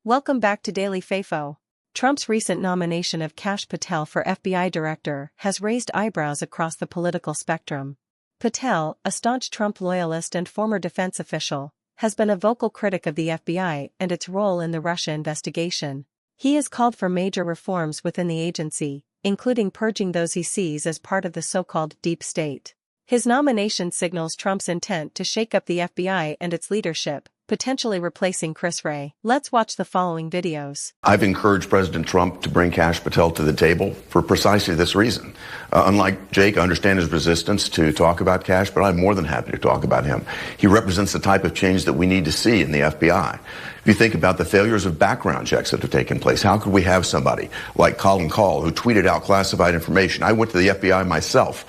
Welcome back to Daily FAFO. Trump's recent nomination of Kash Patel for FBI director has raised eyebrows across the political spectrum. Patel, a staunch Trump loyalist and former defense official, has been a vocal critic of the FBI and its role in the Russia investigation. He has called for major reforms within the agency, including purging those he sees as part of the so-called deep state. His nomination signals Trump's intent to shake up the FBI and its leadership, potentially replacing Chris Wray. Let's watch the following videos. I've encouraged President Trump to bring Kash Patel to the table for precisely this reason. Unlike Jake, I understand his resistance to talk about Kash, but I'm more than happy to talk about him. He represents the type of change that we need to see in the FBI. If you think about the failures of background checks that have taken place, how could we have somebody like Colin Kahl who tweeted out classified information? I went to the FBI myself.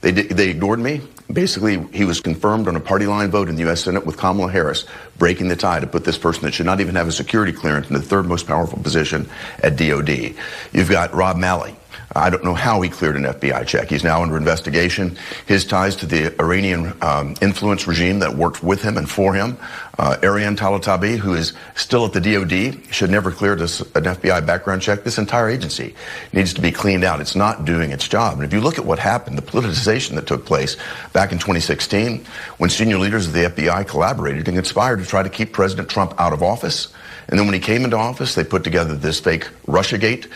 They ignored me. Basically, he was confirmed on a party line vote in the U.S. Senate with Kamala Harris breaking the tie to put this person that should not even have a security clearance in the third most powerful position at DOD. You've got Rob Malley. I don't know how he cleared an FBI check. He's now under investigation. His ties to the Iranian influence regime that worked with him and for him. Ariane Talatabi, who is still at the DOD, should never clear an FBI background check. This entire agency needs to be cleaned out. It's not doing its job. And if you look at what happened, the politicization that took place back in 2016, when senior leaders of the FBI collaborated and conspired to try to keep President Trump out of office. And then when he came into office, they put together this fake Russiagate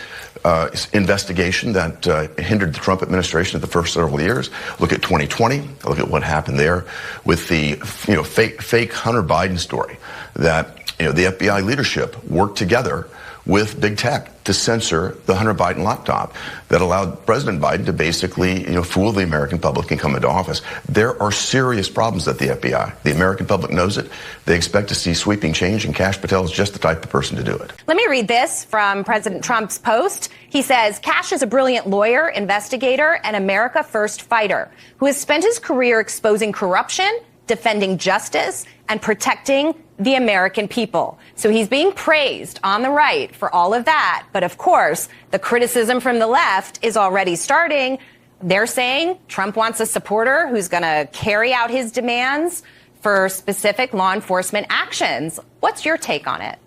investigation that hindered the Trump administration in the first several years. Look at 2020. Look at what happened there with the fake Hunter Biden story that the FBI leadership worked together with big tech to censor the Hunter Biden laptop that allowed President Biden to basically fool the American public and come into office. There are serious problems at the FBI. The American public knows it. They expect to see sweeping change, and Kash Patel is just the type of person to do it. Let me read this from President Trump's post. He says, Kash is a brilliant lawyer, investigator, and America First fighter who has spent his career exposing corruption, defending justice, and protecting the American people. So he's being praised on the right for all of that. But of course, the criticism from the left is already starting. They're saying Trump wants a supporter who's going to carry out his demands for specific law enforcement actions. What's your take on it?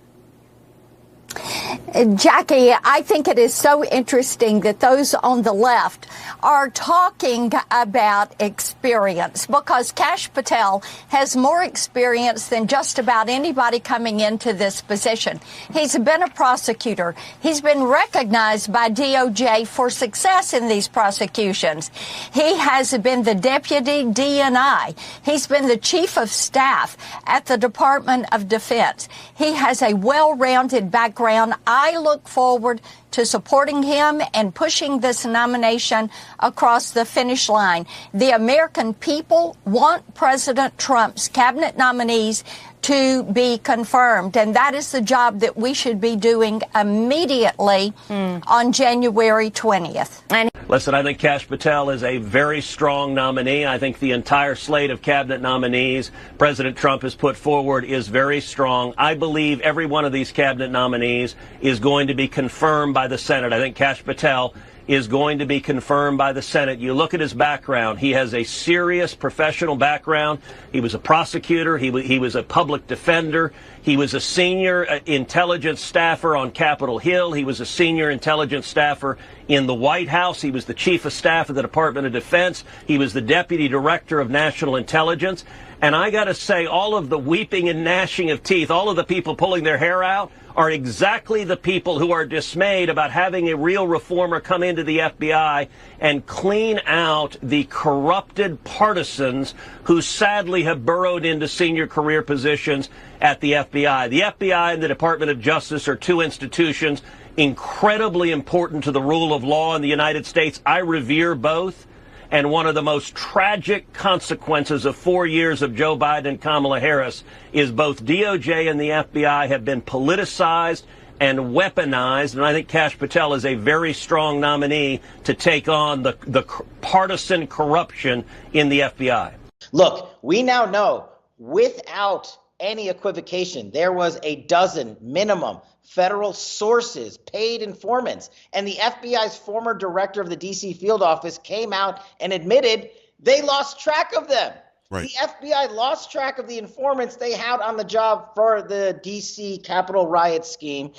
Jackie, I think it is so interesting that those on the left are talking about experience, because Kash Patel has more experience than just about anybody coming into this position. He's been a prosecutor. He's been recognized by DOJ for success in these prosecutions. He has been the deputy DNI. He's been the chief of staff at the Department of Defense. He has a well-rounded background. I look forward to supporting him and pushing this nomination across the finish line. The American people want President Trump's cabinet nominees to be confirmed, and that is the job that we should be doing immediately on January 20th. Listen, I think Kash Patel is a very strong nominee. I think the entire slate of cabinet nominees President Trump has put forward is very strong. I believe every one of these cabinet nominees is going to be confirmed by the Senate. I think Kash Patel is going to be confirmed by the Senate. You look at his background. He has a serious professional background. He was a prosecutor. He was a public defender. He was a senior intelligence staffer on Capitol Hill. He was a senior intelligence staffer in the White House. He was the chief of staff of the Department of Defense. He was the deputy director of national intelligence. And I got to say, all of the weeping and gnashing of teeth, all of the people pulling their hair out, are exactly the people who are dismayed about having a real reformer come into the FBI and clean out the corrupted partisans who sadly have burrowed into senior career positions at the FBI. The FBI and the Department of Justice are two institutions incredibly important to the rule of law in the United States. I revere both. And one of the most tragic consequences of 4 years of Joe Biden and Kamala Harris is both DOJ and the FBI have been politicized and weaponized. And I think Kash Patel is a very strong nominee to take on the partisan corruption in the FBI. Look, we now know without any equivocation, there was a dozen minimum federal sources, paid informants, and the FBI's former director of the D.C. field office came out and admitted they lost track of them. Right. The FBI lost track of the informants they had on the job for the D.C. Capitol riot scheme,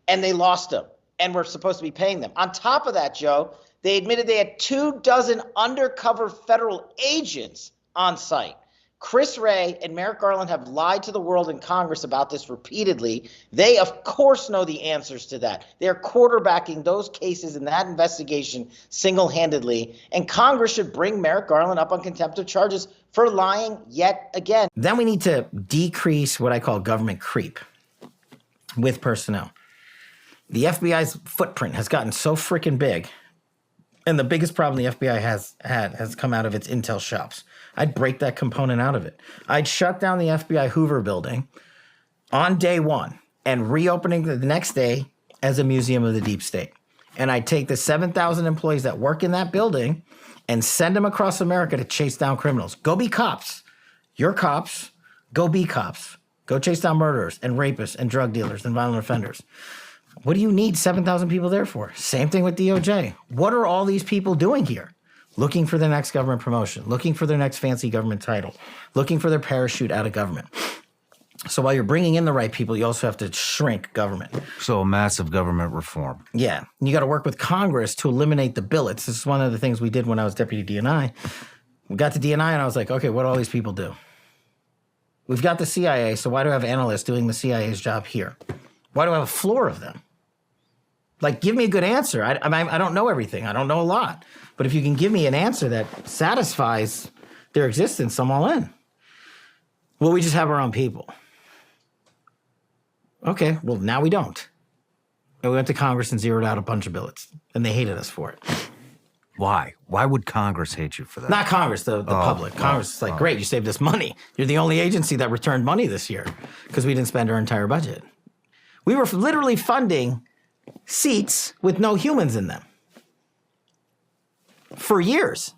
and they lost them, and were supposed to be paying them. On top of that, Joe, they admitted they had 24 undercover federal agents on site. Chris Wray and Merrick Garland have lied to the world in Congress about this repeatedly. They, of course, know the answers to that. They're quarterbacking those cases in that investigation single-handedly, and Congress should bring Merrick Garland up on contempt of charges for lying yet again. Then we need to decrease what I call government creep with personnel. The FBI's footprint has gotten so freaking big, and the biggest problem the FBI has come out of its intel shops. I'd break that component out of it. I'd shut down the FBI Hoover building on day one and reopening the next day as a museum of the deep state. And I'd take the 7,000 employees that work in that building and send them across America to chase down criminals. Go be cops. You're cops. Go be cops. Go chase down murderers and rapists and drug dealers and violent offenders. What do you need 7,000 people there for? Same thing with DOJ. What are all these people doing here? Looking for their next government promotion, looking for their next fancy government title, looking for their parachute out of government. So while you're bringing in the right people, you also have to shrink government. So massive government reform. Yeah. And you got to work with Congress to eliminate the billets. This is one of the things we did when I was deputy DNI. We got to DNI and I was like, okay, what do all these people do? We've got the CIA, so why do I have analysts doing the CIA's job here? Why do I have a floor of them? Like, give me a good answer. I don't know everything. I don't know a lot. But if you can give me an answer that satisfies their existence, I'm all in. Well, we just have our own people. Okay, well, now we don't. And we went to Congress and zeroed out a bunch of billets, and they hated us for it. Why? Why would Congress hate you for that? Not Congress, the public. Congress is like, great, you saved us money. You're the only agency that returned money this year because we didn't spend our entire budget. We were literally funding seats with no humans in them for years.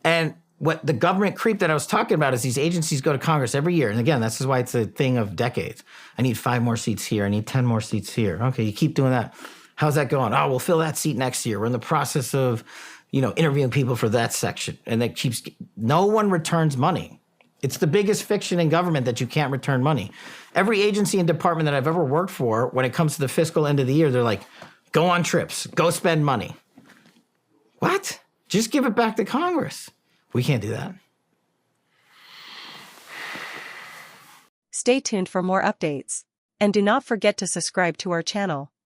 And what the government creep that I was talking about is these agencies go to Congress every year. And again, this is why it's a thing of decades. I need 5 more seats here. I need 10 more seats here. Okay, you keep doing that. How's that going? Oh, we'll fill that seat next year. We're in the process of, interviewing people for that section. And that keeps, no one returns money. It's the biggest fiction in government that you can't return money. Every agency and department that I've ever worked for, when it comes to the fiscal end of the year, they're like, go on trips, go spend money. What? Just give it back to Congress. We can't do that. Stay tuned for more updates. And do not forget to subscribe to our channel.